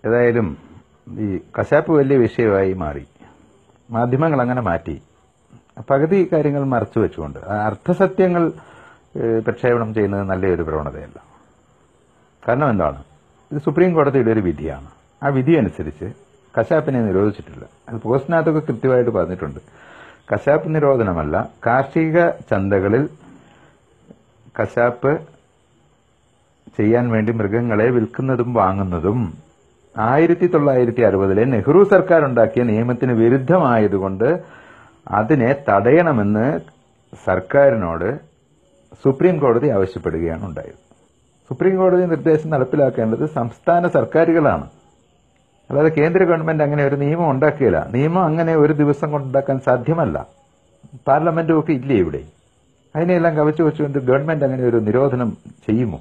ഏതായാലും ഈ കശാപ്പ് വലിയ വിഷയമായി മാറി. മാധ്യമങ്ങൾ അങ്ങനെ മാറ്റി. പകുതി കാര്യങ്ങൾ മറച്ചു വെച്ചുകൊണ്ട് അർത്ഥസത്യങ്ങൾ പ്രക്ഷേപണം ചെയ്യുന്നത് നല്ലൊരു പ്രവണതയല്ല. കാരണം എന്താണ്? ഇത് സുപ്രീം കോടതിയുടെ ഒരു വിധിയാണ്. ആ വിധി അനുസരിച്ച് കശാപ്പിനെ നിരോധിച്ചിട്ടില്ല. അത് പോസ്റ്റിനകത്തൊക്കെ കൃത്യമായിട്ട് പറഞ്ഞിട്ടുണ്ട്. കശാപ്പ് നിരോധനമല്ല, കാർഷിക ചന്തകളിൽ കശാപ്പ് ചെയ്യാൻ വേണ്ടി മൃഗങ്ങളെ വിൽക്കുന്നതും വാങ്ങുന്നതും 1960 നെഹ്റു സർക്കാർ ഉണ്ടാക്കിയ നിയമത്തിന് വിരുദ്ധമായതുകൊണ്ട് അതിനെ തടയണമെന്ന് സർക്കാരിനോട് സുപ്രീം കോടതി ആവശ്യപ്പെടുകയാണ് ഉണ്ടായത്. സുപ്രീം കോടതി നിർദ്ദേശം നടപ്പിലാക്കേണ്ടത് സംസ്ഥാന സർക്കാരുകളാണ്. അല്ലാതെ കേന്ദ്ര ഗവൺമെന്റ് അങ്ങനെ ഒരു നിയമം ഉണ്ടാക്കിയില്ല. നിയമം അങ്ങനെ ഒരു ദിവസം കൊണ്ടുണ്ടാക്കാൻ സാധ്യമല്ല. പാർലമെന്റും ഒക്കെ ഇല്ലേ ഇവിടെ? അതിനെല്ലാം കവച്ചു വെച്ചുകൊണ്ട് ഗവൺമെന്റ് അങ്ങനെ ഒരു നിരോധനം ചെയ്യുമോ?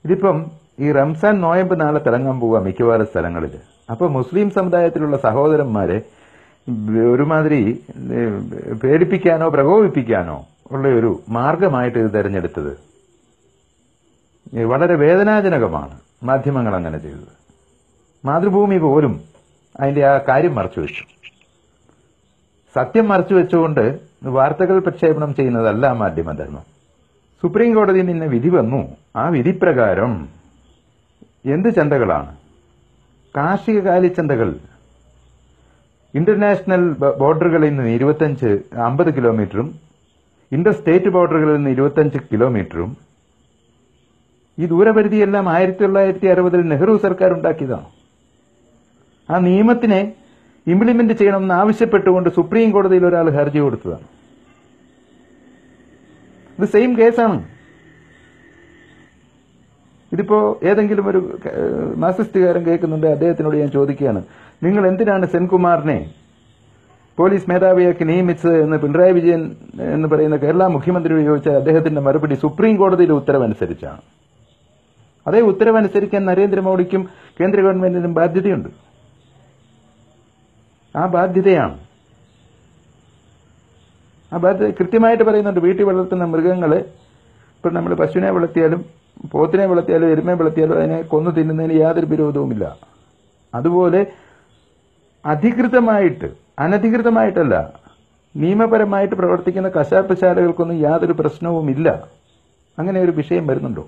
ഇതിപ്പം ഈ റംസാൻ നോയമ്പ് നാളെ തിളങ്ങാൻ പോവുക മിക്കവാറും സ്ഥലങ്ങളിൽ. അപ്പോൾ മുസ്ലിം സമുദായത്തിലുള്ള സഹോദരന്മാരെ ഒരുമാതിരി പേടിപ്പിക്കാനോ പ്രകോപിപ്പിക്കാനോ ഉള്ള ഒരു മാർഗമായിട്ട് ഇത് തെരഞ്ഞെടുത്തത് വളരെ വേദനാജനകമാണ്. മാധ്യമങ്ങൾ അങ്ങനെ ചെയ്തത്. മാതൃഭൂമി പോലും അതിന്റെ ആ കാര്യം മറച്ചുവെച്ചു. സത്യം മറച്ചുവെച്ചുകൊണ്ട് വാർത്തകൾ പ്രക്ഷേപണം ചെയ്യുന്നതല്ല മാധ്യമധർമ്മം. സുപ്രീം കോടതിയിൽ നിന്ന് വിധി വന്നു. ആ വിധിപ്രകാരം എന്ത് ചന്തകളാണ്? കാർഷിക കാലിച്ചന്തകൾ ഇന്റർനാഷണൽ ബോർഡറുകളിൽ നിന്ന് 50 കിലോമീറ്ററും ഇന്റർ സ്റ്റേറ്റ് ബോർഡറുകളിൽ നിന്ന് 25 കിലോമീറ്ററും. ഈ ദൂരപരിധിയെല്ലാം 1960 നെഹ്റു സർക്കാർ ഉണ്ടാക്കിയതാണ്. ആ നിയമത്തിനെ ഇംപ്ലിമെന്റ് ചെയ്യണമെന്ന് ആവശ്യപ്പെട്ടുകൊണ്ട് സുപ്രീം കോടതിയിൽ ഒരാൾ ഹർജി കൊടുത്തതാണ്. ഇത് സെയിം കേസാണ്. ഇതിപ്പോ ഏതെങ്കിലും ഒരു മാർക്സിസ്റ്റുകാരൻ കേൾക്കുന്നുണ്ട്, അദ്ദേഹത്തിനോട് ഞാൻ ചോദിക്കുകയാണ്, നിങ്ങൾ എന്തിനാണ് സെൻകുമാറിനെ പോലീസ് മേധാവിയാക്കി നിയമിച്ചത് എന്ന് പിണറായി വിജയൻ എന്ന് പറയുന്ന കേരള മുഖ്യമന്ത്രിയോട് ചോദിച്ചാൽ അദ്ദേഹത്തിന്റെ മറുപടി സുപ്രീം കോടതിയിലെ ഉത്തരവനുസരിച്ചാണ്. അതേ ഉത്തരവനുസരിക്കാൻ നരേന്ദ്രമോദിക്കും കേന്ദ്ര ഗവൺമെന്റിനും ബാധ്യതയുണ്ട്. ആ ബാധ്യതയാണ്. ആ ബാധ്യത കൃത്യമായിട്ട് പറയുന്നുണ്ട്. വീട്ടിൽ വളർത്തുന്ന മൃഗങ്ങളെ, ഇപ്പൊ നമ്മൾ പശുവിനെ വളർത്തിയാലും പോത്തിനെ വളർത്തിയാലും എരുമയെ വളർത്തിയാലും അതിനെ കൊന്നു തിന്നുന്നതിന് യാതൊരു വിരോധവുമില്ല. അതുപോലെ അധികൃതമായിട്ട്, അനധികൃതമായിട്ടല്ല, നിയമപരമായിട്ട് പ്രവർത്തിക്കുന്ന കശാപ്പ് ശാലകൾക്കൊന്നും യാതൊരു പ്രശ്നവുമില്ല. അങ്ങനെ ഒരു വിഷയം വരുന്നുണ്ടോ?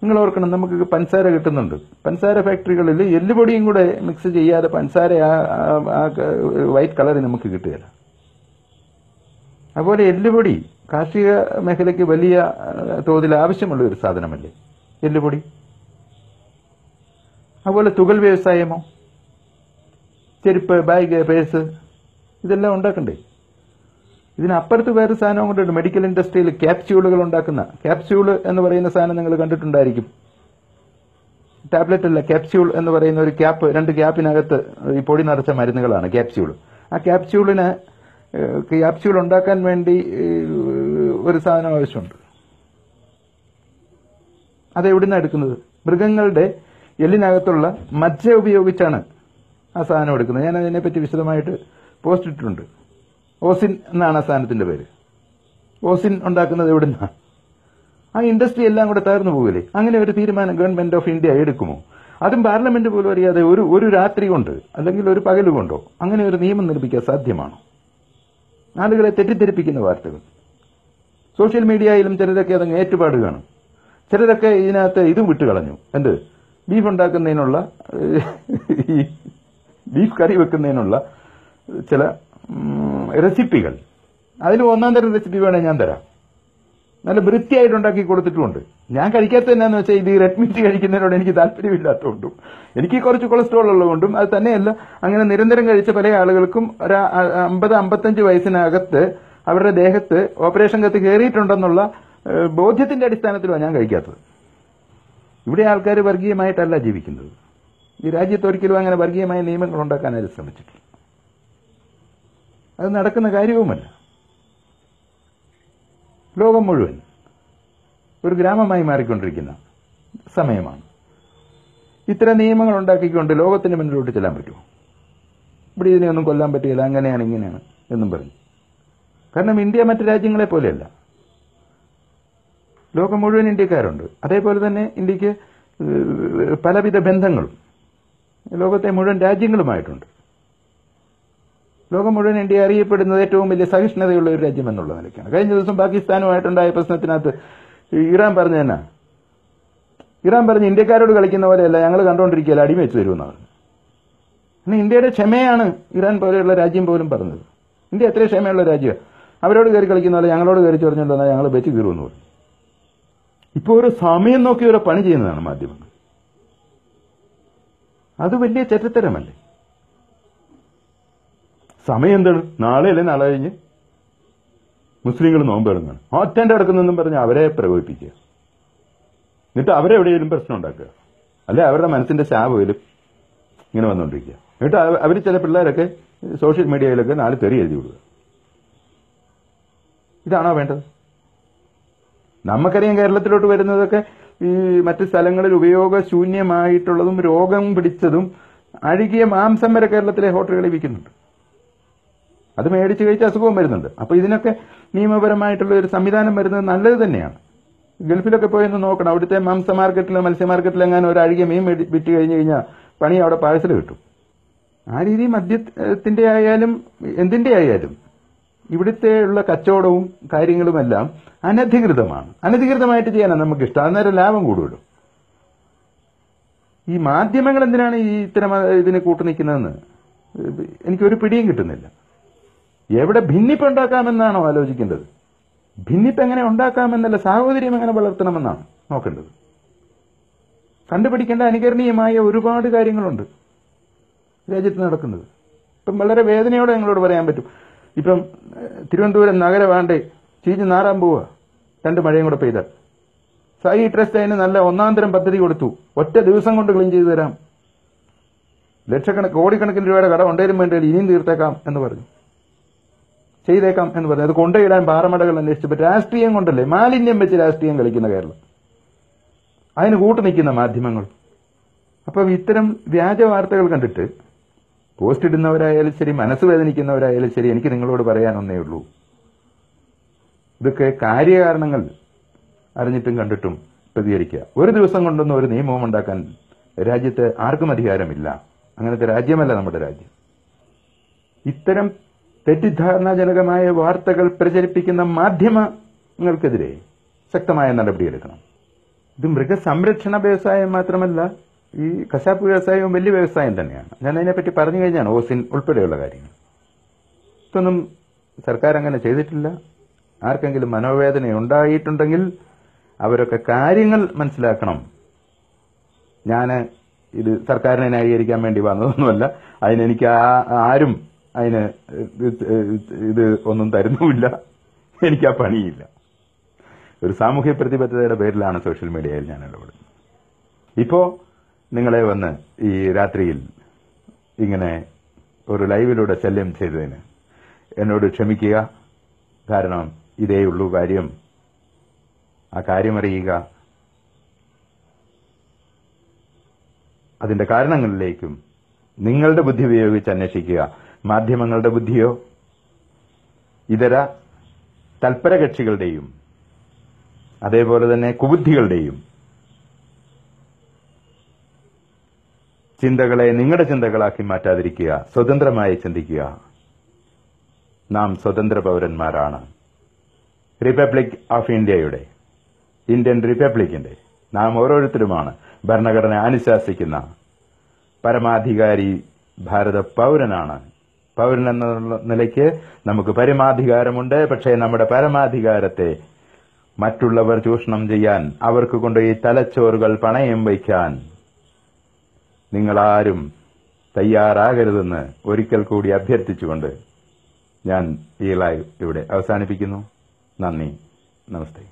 നിങ്ങൾ ഓർക്കണം, നമുക്ക് പഞ്ചസാര കിട്ടുന്നുണ്ട്. പഞ്ചസാര ഫാക്ടറികളിൽ എല്ലുപൊടിയും കൂടെ മിക്സ് ചെയ്യാതെ പഞ്ചസാര ആ വൈറ്റ് കളറിൽ നമുക്ക് കിട്ടുകയില്ല. അതുപോലെ എല്ലുപൊടി കാർഷിക മേഖലയ്ക്ക് വലിയ തോതിൽ ആവശ്യമുള്ള ഒരു സാധനമല്ലേ എല്ലുപൊടി? അതുപോലെ തുകൽ വ്യവസായമോ, ചെരുപ്പ്, ബാഗ്, പേഴ്സ്, ഇതെല്ലാം ഉണ്ടാക്കണ്ടേ? ഇതിനപ്പുറത്ത് വേറെ സാധനം കൊണ്ടുണ്ട്. മെഡിക്കൽ ഇൻഡസ്ട്രിയിൽ ക്യാപ്സ്യൂളുകൾ ഉണ്ടാക്കുന്ന, ക്യാപ്സ്യൂൾ എന്ന് പറയുന്ന സാധനം നിങ്ങൾ കണ്ടിട്ടുണ്ടായിരിക്കും. ടാബ്ലറ്റ് അല്ല, ക്യാപ്സ്യൂൾ എന്ന് പറയുന്ന ഒരു ക്യാപ്പ്, 2 ക്യാപ്പിനകത്ത് ഈ പൊടി നിറച്ച മരുന്നുകളാണ് ക്യാപ്സ്യൂൾ. ആ ക്യാപ്സ്യൂൾ ഉണ്ടാക്കാൻ വേണ്ടി ഒരു സാധനം ആവശ്യമുണ്ട്. അതെവിടുന്നാണ് എടുക്കുന്നത്? മൃഗങ്ങളുടെ എല്ലിനകത്തുള്ള മജ്ജ ഉപയോഗിച്ചാണ് ആ സാധനം എടുക്കുന്നത്. ഞാൻ അതിനെപ്പറ്റി വിശദമായിട്ട് പോസ്റ്റ് ഇട്ടിട്ടുണ്ട്. ഓസിൻ എന്നാണ് ആ സാധനത്തിന്റെ പേര്. ഓസിൻ ഉണ്ടാക്കുന്നത് എവിടുന്നാണ്? ആ ഇൻഡസ്ട്രി എല്ലാം കൂടെ തകർന്നു പോകില്ലേ? അങ്ങനെ ഒരു തീരുമാനം ഗവൺമെന്റ് ഓഫ് ഇന്ത്യ എടുക്കുമോ? അതും പാർലമെന്റ് പോലും അറിയാതെ ഒരു രാത്രി കൊണ്ട് അല്ലെങ്കിൽ ഒരു പകല് കൊണ്ടോ അങ്ങനെ ഒരു നിയമം നിർമ്മിക്കാൻ സാധ്യമാണോ? ആളുകളെ തെറ്റിദ്ധരിപ്പിക്കുന്ന വാർത്തകൾ സോഷ്യൽ മീഡിയയിലും ചിലരൊക്കെ അതങ്ങ് ഏറ്റുപാടുകയാണ്. ചിലരൊക്കെ ഇതിനകത്ത് ഇതും വിട്ടുകളഞ്ഞു. എന്ത്? ബീഫ് ഉണ്ടാക്കുന്നതിനുള്ള, ബീഫ് കറി വെക്കുന്നതിനുള്ള ചില റെസിപ്പികൾ. അതിൽ 1-ാം തരം റെസിപ്പി വേണേൽ ഞാൻ തരാം. നല്ല വൃത്തിയായിട്ട് ഉണ്ടാക്കി കൊടുത്തിട്ടുമുണ്ട്. ഞാൻ കഴിക്കാത്തത് എന്നാന്ന് വെച്ചാൽ ഇത് റെഡ് മീറ്റ് കഴിക്കുന്നതിനോട് എനിക്ക് താല്പര്യമില്ലാത്തതുകൊണ്ടും എനിക്ക് കുറച്ച് കൊളസ്ട്രോൾ ഉള്ളതുകൊണ്ടും, അത് തന്നെയല്ല അങ്ങനെ നിരന്തരം കഴിച്ച പല ആളുകൾക്കും ഒരു 50-55 വയസ്സിനകത്ത് അവരുടെ ദേഹത്ത് ഓപ്പറേഷൻ കത്ത് കയറിയിട്ടുണ്ടെന്നുള്ള ബോധ്യത്തിന്റെ അടിസ്ഥാനത്തിലാണ് ഞാൻ കഴിക്കാത്തത്. ഇവിടെ ആൾക്കാർ വർഗീയമായിട്ടല്ല ജീവിക്കുന്നത്. ഈ രാജ്യത്ത് ഒരിക്കലും അങ്ങനെ വർഗീയമായ നിയമങ്ങൾ ഉണ്ടാക്കാനായിട്ട് ശ്രമിച്ചിട്ടില്ല. അത് നടക്കുന്ന കാര്യവുമല്ല. ലോകം മുഴുവൻ ഒരു ഗ്രാമമായി മാറിക്കൊണ്ടിരിക്കുന്ന സമയമാണ്. ഇത്തരം നിയമങ്ങൾ ഉണ്ടാക്കിക്കൊണ്ട് ലോകത്തിന് മുന്നിലോട്ട് ചെല്ലാൻ പറ്റുമോ? ഇവിടെ ഇതിനെയൊന്നും കൊല്ലാൻ പറ്റുകയില്ല, അങ്ങനെയാണ് ഇങ്ങനെയാണ് എന്നും പറഞ്ഞു. കാരണം ഇന്ത്യ മറ്റു രാജ്യങ്ങളെ പോലെയല്ല. ലോകം മുഴുവൻ ഇന്ത്യക്കാരുണ്ട്. അതേപോലെ തന്നെ ഇന്ത്യക്ക് പലവിധ ബന്ധങ്ങളും ലോകത്തെ മുഴുവൻ രാജ്യങ്ങളുമായിട്ടുണ്ട്. ലോകം മുഴുവൻ ഇന്ത്യ അറിയപ്പെടുന്നത് ഏറ്റവും വലിയ സഹിഷ്ണുതയുള്ള ഒരു രാജ്യം എന്നുള്ള നിലയ്ക്കാണ്. കഴിഞ്ഞ ദിവസം പാകിസ്ഥാനുമായിട്ടുണ്ടായ പ്രശ്നത്തിനകത്ത് ഇറാൻ പറഞ്ഞ തന്നെ, ഇറാൻ പറഞ്ഞ് ഇന്ത്യക്കാരോട് കളിക്കുന്ന പോലെയല്ല, ഞങ്ങൾ കണ്ടുകൊണ്ടിരിക്കുകയല്ല, അടിമ വെച്ച് തരുമെന്നാണ്. എന്നാൽ ഇന്ത്യയുടെ ക്ഷമയാണ് ഇറാൻ പോലെയുള്ള രാജ്യം പോലും പറഞ്ഞത്. ഇന്ത്യ എത്ര ക്ഷമയുള്ള രാജ്യമാണ്. അവരോട് കയറി കളിക്കുന്ന പോലെ ഞങ്ങളോട് കയറി ചൊറിഞ്ഞുകൊണ്ടാൽ ഞങ്ങൾ വെച്ച് കീറുമെന്ന് പറഞ്ഞു. ഇപ്പോൾ ഒരു സമയം നോക്കി ഒരു പണി ചെയ്യുന്നതാണ് മാധ്യമങ്ങൾ. അത് വലിയ ചരിത്രമല്ലേ? സമയം എന്താണ്? നാളെ അല്ലേ നാളെ കഴിഞ്ഞ് മുസ്ലിങ്ങൾ നോമ്പ് കിടങ്ങാണ്, ഒറ്റൻ്റെ കിടക്കുന്നെന്നും പറഞ്ഞ് അവരെ പ്രകോപിപ്പിക്കുക. എന്നിട്ട് അവരെ എവിടെയെങ്കിലും പ്രശ്നം ഉണ്ടാക്കുക, അല്ലെ അവരുടെ മനസ്സിന്റെ ശാപയിലും ഇങ്ങനെ വന്നുകൊണ്ടിരിക്കുക. എന്നിട്ട് അവർ ചില പിള്ളേരൊക്കെ സോഷ്യൽ മീഡിയയിലൊക്കെ 4 തെറി എഴുതി വിടുക. ഇതാണോ വേണ്ടത്? നമുക്കറിയാം കേരളത്തിലോട്ട് വരുന്നതൊക്കെ ഈ മറ്റ് സ്ഥലങ്ങളിൽ ഉപയോഗശൂന്യമായിട്ടുള്ളതും രോഗം പിടിച്ചതും അഴുകിയ മാംസം വരെ കേരളത്തിലെ ഹോട്ടലുകളിൽ വിൽക്കുന്നുണ്ട്. അത് മേടിച്ച് കഴിച്ച് അസുഖവും വരുന്നുണ്ട്. അപ്പോൾ ഇതിനൊക്കെ നിയമപരമായിട്ടുള്ള ഒരു സംവിധാനം വരുന്നത് നല്ലത് തന്നെയാണ്. ഗൾഫിലൊക്കെ പോയെന്ന് നോക്കണം, അവിടുത്തെ മാംസ മാർക്കറ്റിലോ മത്സ്യ മാർക്കറ്റിലോ എങ്ങാനും ഒരു അഴുകിയ മീൻ വിറ്റ് കഴിഞ്ഞ് കഴിഞ്ഞാൽ പണി അവിടെ പാഴ്സൽ കിട്ടും. ആ രീതി മദ്യത്തിന്റെ ആയാലും എന്തിന്റെ ആയാലും ഇവിടുത്തെ ഉള്ള കച്ചവടവും കാര്യങ്ങളുമെല്ലാം അനധികൃതമാണ്. അനധികൃതമായിട്ട് ചെയ്യാനാണ് നമുക്ക് ഇഷ്ടം. അന്നേരം ലാഭം കൂടുമല്ലോ. ഈ മാധ്യമങ്ങൾ എന്തിനാണ് ഈ ഇത്തരം ഇതിന് കൂട്ടുനിൽക്കുന്നതെന്ന് എനിക്കൊരു പിടിയും കിട്ടുന്നില്ല. എവിടെ ഭിന്നിപ്പ് ഉണ്ടാക്കാമെന്നാണോ ആലോചിക്കേണ്ടത്? ഭിന്നിപ്പ് എങ്ങനെ ഉണ്ടാക്കാമെന്നല്ല, സാഹോദര്യം എങ്ങനെ വളർത്തണമെന്നാണ് നോക്കേണ്ടത്. കണ്ടുപിടിക്കേണ്ട അനുകരണീയമായ ഒരുപാട് കാര്യങ്ങളുണ്ട് രാജ്യത്ത് നടക്കുന്നത്. ഇപ്പം വളരെ വേദനയോടെ ഞങ്ങളോട് പറയാൻ പറ്റും. ഇപ്പം തിരുവനന്തപുരം നഗരവാണ്ടേ ചീഞ്ഞ് നാറാൻ പോവുക, 2 മഴയും കൂടെ പെയ്താൽ. സായി ട്രസ്റ്റ് അതിന് നല്ല ഒന്നാന്തരം പദ്ധതി കൊടുത്തു, ഒറ്റ ദിവസം കൊണ്ട് ക്ലീൻ ചെയ്തു തരാം, കോടിക്കണക്കിന് രൂപയുടെ കട ഉണ്ടേലും വേണ്ടി ഇനിയും തീർത്തേക്കാം എന്ന് പറഞ്ഞു, ചെയ്തേക്കാം എന്ന് പറഞ്ഞു. അത് കൊണ്ടുപോയിടാൻ പാറമടകൾ അന്വേഷിച്ചപ്പോൾ രാഷ്ട്രീയം കൊണ്ടല്ലേ, മാലിന്യം വെച്ച് രാഷ്ട്രീയം കളിക്കുന്ന കേരളം, അതിന് കൂട്ടു നിൽക്കുന്ന മാധ്യമങ്ങൾ. അപ്പം ഇത്തരം വ്യാജ വാർത്തകൾ കണ്ടിട്ട് പോസ്റ്റ് ഇടുന്നവരായാലും ശരി, മനസ്സ് വേദനിക്കുന്നവരായാലും ശരി, എനിക്ക് നിങ്ങളോട് പറയാനൊന്നേ ഉള്ളൂ, ഇതൊക്കെ കാര്യകാരണങ്ങൾ അറിഞ്ഞിട്ടും കണ്ടിട്ടും പ്രതികരിക്കുക. ഒരു ദിവസം കൊണ്ടൊന്നും ഒരു നിയമവും ഉണ്ടാക്കാൻ രാജ്യത്ത് ആർക്കും അധികാരമില്ല. അങ്ങനത്തെ രാജ്യമല്ല നമ്മുടെ രാജ്യം. ഇത്തരം തെറ്റിദ്ധാരണാജനകമായ വാർത്തകൾ പ്രചരിപ്പിക്കുന്ന മാധ്യമങ്ങൾക്കെതിരെ ശക്തമായ നടപടിയെടുക്കണം. ഇത് മൃഗസംരക്ഷണ വ്യവസായം മാത്രമല്ല, ഈ കശാപ്പ് വ്യവസായവും വലിയ വ്യവസായം തന്നെയാണ്. ഞാൻ അതിനെപ്പറ്റി പറഞ്ഞു കഴിഞ്ഞാണ് ഓസിൻ ഉൾപ്പെടെയുള്ള കാര്യങ്ങൾ. ഇതൊന്നും സർക്കാർ അങ്ങനെ ചെയ്തിട്ടില്ല. ആർക്കെങ്കിലും മനോവേദന ഉണ്ടായിട്ടുണ്ടെങ്കിൽ അവരൊക്കെ കാര്യങ്ങൾ മനസ്സിലാക്കണം. ഞാൻ ഇത് സർക്കാരിനെ ന്യായീകരിക്കാൻ വേണ്ടി വന്നതൊന്നുമല്ല. അതിനെനിക്ക് ആരും അതിന് ഇത് ഒന്നും തരുന്നുമില്ല, എനിക്ക് ആ പണിയില്ല. ഒരു സാമൂഹ്യ പ്രതിബദ്ധതയുടെ പേരിലാണ് സോഷ്യൽ മീഡിയയിൽ ഞാൻ ഇടപെടുന്നത്. ഇപ്പോൾ നിങ്ങളെ വന്ന് ഈ രാത്രിയിൽ ഇങ്ങനെ ഒരു ലൈവിലൂടെ ശല്യം ചെയ്തതിന് എന്നോട് ക്ഷമിക്കുക. കാരണം ഇതേ ഉള്ളൂ കാര്യം. ആ കാര്യമറിയുക, അതിന്റെ കാരണങ്ങളിലേക്കും നിങ്ങളുടെ ബുദ്ധി ഉപയോഗിച്ച് അന്വേഷിക്കുക. മാധ്യമങ്ങളുടെ ബുദ്ധിയോ ഇതര തൽപര കക്ഷികളുടെയും അതേപോലെ തന്നെ കുബുദ്ധികളുടെയും ചിന്തകളെ നിങ്ങളുടെ ചിന്തകളാക്കി മാറ്റാതിരിക്കുക. സ്വതന്ത്രമായി ചിന്തിക്കുക. നാം സ്വതന്ത്ര പൗരന്മാരാണ്. റിപ്പബ്ലിക് ഓഫ് ഇന്ത്യയുടെ, ഇന്ത്യൻ റിപ്പബ്ലിക്കിന്റെ നാം ഓരോരുത്തരുമാണ് ഭരണഘടന അനുശാസിക്കുന്ന പരമാധികാരി ഭാരത പൗരനാണ്. പൗരൻ എന്ന നിലയ്ക്ക് നമുക്ക് പരമാധികാരമുണ്ട്. പക്ഷേ നമ്മുടെ പരമാധികാരത്തെ മറ്റുള്ളവർ ചൂഷണം ചെയ്യാൻ, അവർക്ക് കൊണ്ട് ഈ തലച്ചോറുകൾ പണയം വയ്ക്കാൻ നിങ്ങളാരും തയ്യാറാകരുതെന്ന് ഒരിക്കൽ കൂടി അഭ്യർത്ഥിച്ചുകൊണ്ട് ഞാൻ ഈ ലൈവ് ഇവിടെ അവസാനിപ്പിക്കുന്നു. നന്ദി, നമസ്തേ.